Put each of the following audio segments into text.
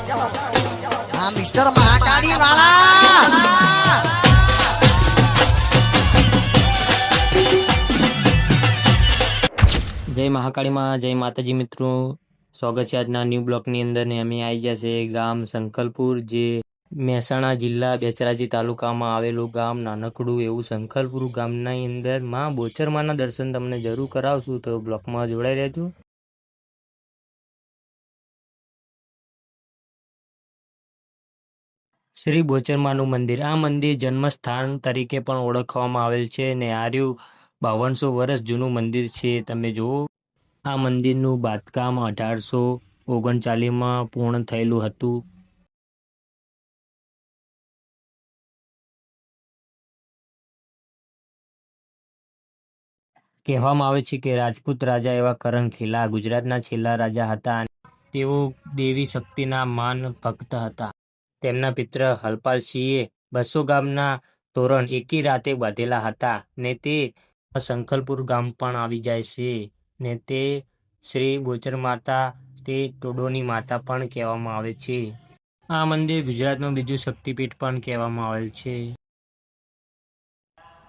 હા મિસ્ટર મહાકાળી વાળા જય મહાકાળીમાં જય માતાજી મિત્રો, સ્વાગત છે આજના ન્યૂ બ્લોકની અંદર ને અમે આવી ગયા છે ગામ સંખલપુર, જે મહેસાણા જિલ્લા બેચરાજી તાલુકામાં આવેલું ગામ નાનકડું એવું સંખલપુર ગામની અંદર માં બોચરમાના દર્શન તમને જરૂર કરાવશું, તો બ્લોકમાં જોડાઈ રહેજો. શ્રી બોચરમાનું મંદિર, આ મંદિર જન્મસ્થાન તરીકે પણ ઓળખવામાં આવેલ છે ને આર્યું 5200 વર્ષ જૂનું મંદિર છે. તમે જુઓ, આ મંદિરનું બાંધકામ 1839માં પૂર્ણ થયેલું હતું. કહેવામાં આવે છે કે રાજપૂત રાજા એવા કરણખેલા ગુજરાતના છેલ્લા રાજા હતા. તેઓ દેવી શક્તિના માન ભક્ત હતા. તેમના પિત્ર હરપાલસિંહે 200 ગામના તોરણ એકી રાતે બાંધેલા હતા ને તે સંખલપુર ગામ પણ આવી જાય છે ને તે શ્રી બોચર માતા તે ટોડોની માતા પણ કહેવામાં આવે છે. આ મંદિર ગુજરાતનું બીજું શક્તિપીઠ પણ કહેવામાં આવેલ છે.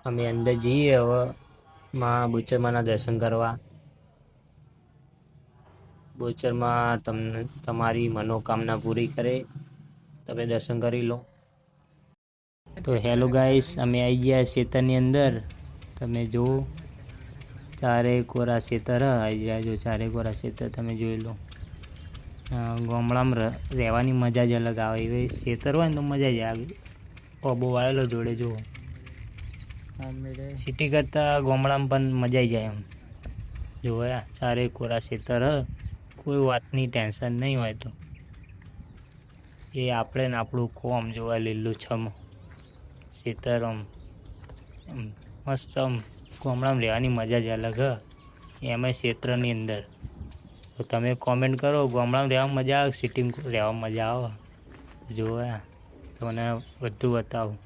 અમે અંદર જઈએ હવે માં બોચરમાના દર્શન કરવા. બોચરમાં તમને તમારી મનોકામના પૂરી કરે, તમે દર્શન કરી લો. તો હેલો ગાઈસ, અમે આવી ગયા ખેતરની અંદર. તમે જુઓ, ચારે કોરા ખેતર આવી ગયા. જો ચારે કોરા ખેતર તમે જોઈ લો. ગામડામાં રહેવાની મજા જ અલગ આવે. એવી ખેતર હોય ને તો મજા જ આવે. ઓબો વાયેલો જોડે જુઓ. સિટી કરતાં ગામડામાં પણ મજા આવી જાય એમ. જોયા ચારે કોરા ખેતર, કોઈ વાતની ટેન્શન નહીં હોય. તો એ આપણે ને આપણું કોમ જોવા લીલું છમ ખેતર મસ્ત. ગામડામાં રહેવાની મજા જ અલગ એમાં ક્ષેત્રની અંદર. તો તમે કોમેન્ટ કરો, ગામડામાં રહેવામાં મજા આવે, સિટીમાં રહેવામાં મજા આવે? જોયા તમને બધું બતાવું.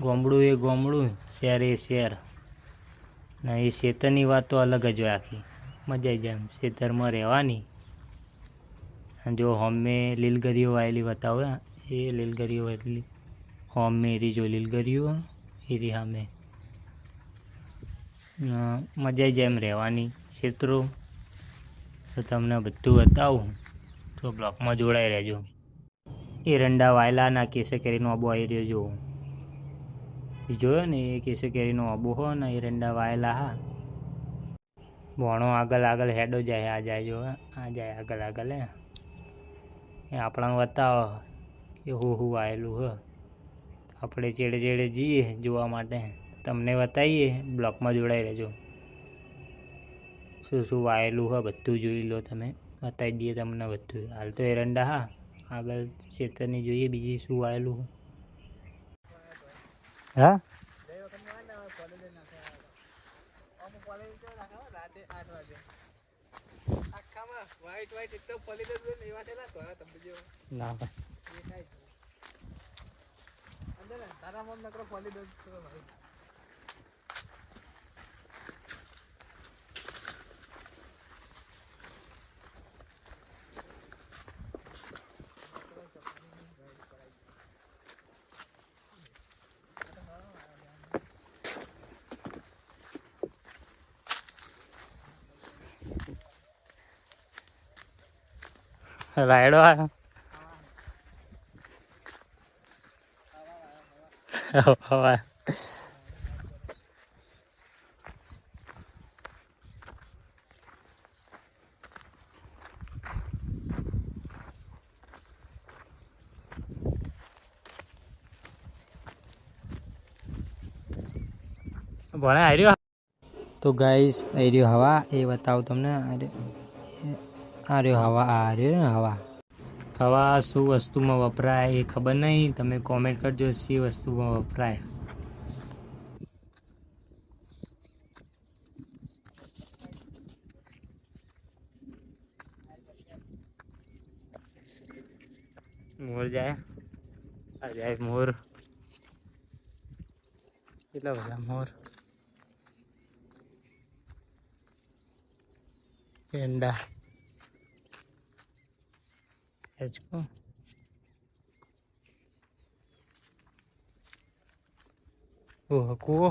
ગામડું એ ગામડું, શહેર એ શહેર. ને એ ખેતરની વાત તો અલગ જ હોય આખી. મજા આવી જાય એમ ખેતરમાં રહેવાની. જો હોમે લીલગરીઓ વાયેલી બતાવે, એ લીલગરીઓ એટલી હોમે એરી જો લીલગરીઓ એરી સામે મજા આવી જાય એમ રહેવાની. ક્ષેત્રો તો તમને બધું બતાવું, તો બ્લોકમાં જોડાઈ રહેજો. એરંડા વાયલાના કેસર કેરીનો આબો આવી રહ્યો જો. એ જોયો ને, એ કેસર કેરીનો આબો હો ને એરંડા વાયેલા હા. ભણો આગળ આગળ હેડો જાય. આ જાય જો, આ જાય આગળ આગળ. એ આપણાને બતાવો કે હું આવેલું હ. આપણે ચેડે ચેડે જઈએ જોવા માટે, તમને બતાવીએ. બ્લોકમાં જોડાઈ રહેજો. શું શું વાયેલું હોય બધું જોઈ લો. તમે બતાવી દઈએ તમને બધું. હાલ તો એરંડા હા, આગળ ખેતરની જોઈએ બીજી શું વાયેલું. હા ના રાયડો આવ્યો. હવા ભણે આવ્યો. તો ગાઈસ આવી રહ્યો હવા, એ બતાવું તમને. આ રહ્યો હવા, આ રહ્યો ને હવા. હવા શું વસ્તુમાં વપરાય એ ખબર નહીં, તમે કોમેન્ટ કરજો શી વસ્તુમાં વપરાય. મોર જાય, આ જાય મોર. કેટલા બધા મોર. પેંડા રાજકો ઓહ કૂવો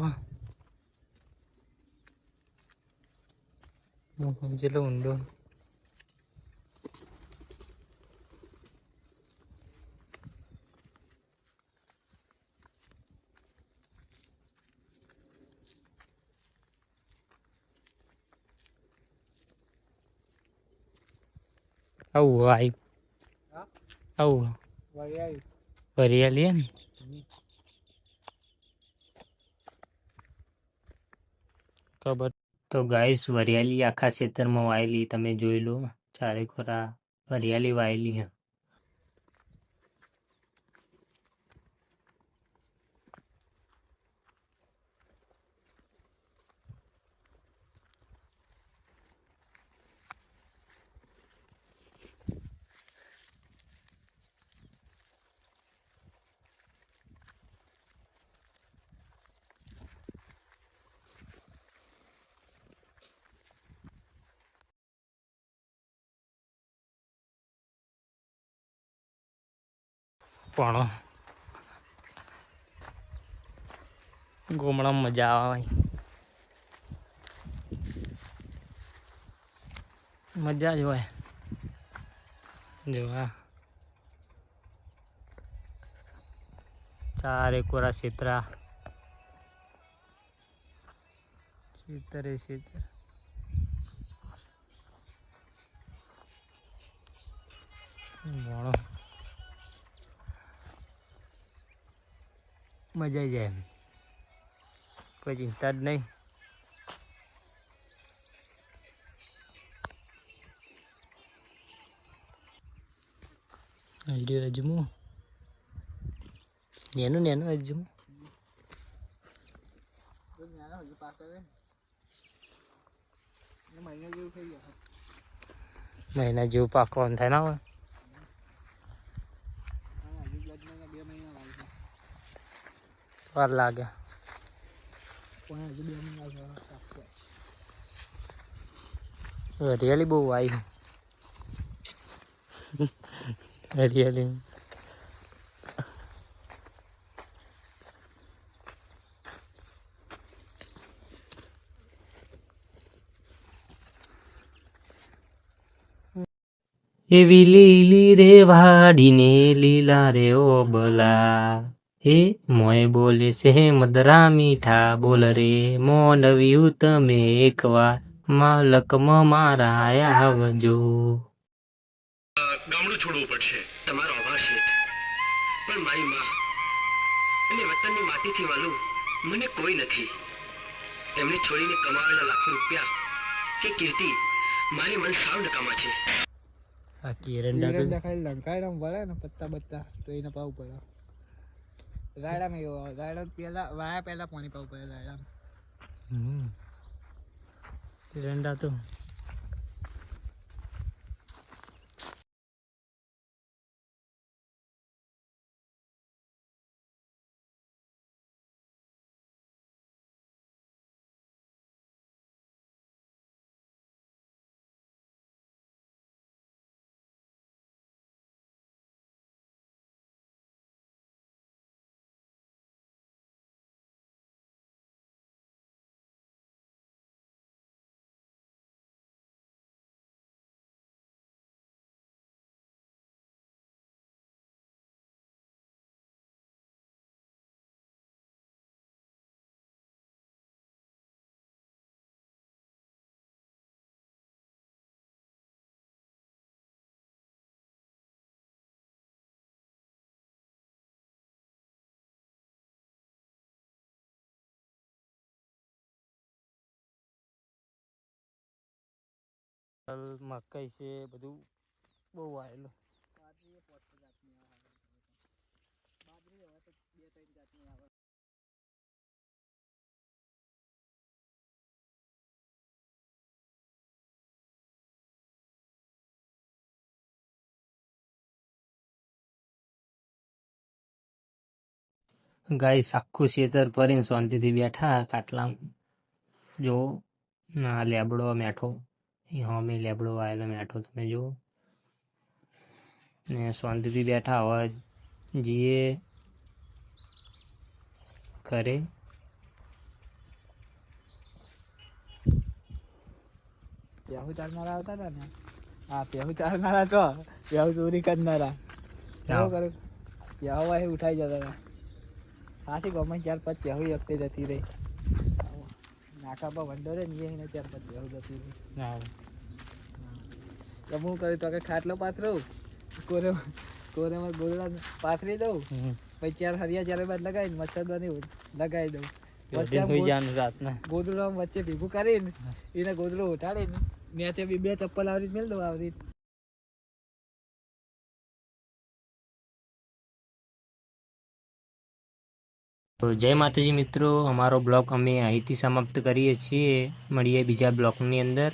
જેટલો ઊંડો આવું આવ્યું આવું વરિયાળી હે ને ખબર તો ગાઈસ વરિયાળી આખા ખેતરમાં વાયેલી તમે જોઈ લો ચારે ખોરા વરિયાળી વાયેલી હે પણ ગોમડામાં મજા આવે મજા જ હોય જોવા ચારે કોરા છેતરા છેતરે છેતર ભણો મજા આવી જાય કોઈ ચિંતા જ નહીં આઈડિયો અજમું નેનું અજમું મહિના જેવું પાકવાનું થાય ના હોય વાર લાગે હરિયાળી બહુ આવી હરિયાળી એવી લીલી રે વાડીને લીલા રે ઓબલા હે મોય બોલે છે મદરા મીઠા બોલ રે મોનવ્યું તમે એકવાર માલકમાં મારા આવજો ગામડું છોડવું પડશે તમારો આભાર છે પણ મારી માં અને વતનની માટીથી વાલું મને કોઈ નથી એમને છોડીને કમાવેલા લાખો રૂપિયા કે કીર્તિ મારી મન સાવ નકામા છે આ કેરંડા ખાલી લંકાયડા વળે ને પત્તા બત્તા તો એને પાવું પડે રાયડામાં એવો રાયડા પેલા વાયા પહેલા પાણી પાવું પડે રાયડામાં કેરંડા તો મકાઈ છે બધું બહુ આવેલું ગાઈસ આખું ખેતર ભરીને શાંતિથી બેઠા કાટલામાં જો ના લેબડો મેઠો અમે લેબડો આવેલો મેઠો તમે જુઓ ને શાંતિથી બેઠા હોય જઈએ ઘરે. પ્યાહુ ચાલનારા આવતા હતા ને, હા પ્યાહુ ચાલનારા તો પ્યાહુ ચોરી કરનારા શું કરું, પ્યાહુ વાહી ઉઠાઈ જતા હતા. ખાસી ગમે 4-5 પ્યાહુ એક વખતે જતી રહી. નાકા પર વંડો રે ને એને 4-5 પ્યાહુ જતી રહી. તો હું કરું તો કે ખાટલો પાથરું, કોરેમાં ગોદડા પાથરી દઉં, પછી 4 હરિયા 4 બાદ લગાવીને મચ્છરદાની લગાવી દઉં. ગોદડું વચ્ચે ભેગું કરીને એને ગોદડું ઉઠાડીને નીચે 2 ચપ્પલ આવરી મેળ દઉં આવરી. તો જય માતાજી મિત્રો, અમારો બ્લોગ અમે અહીંથી સમાપ્ત કરીએ છીએ. મળીએ બીજા બ્લોગની અંદર.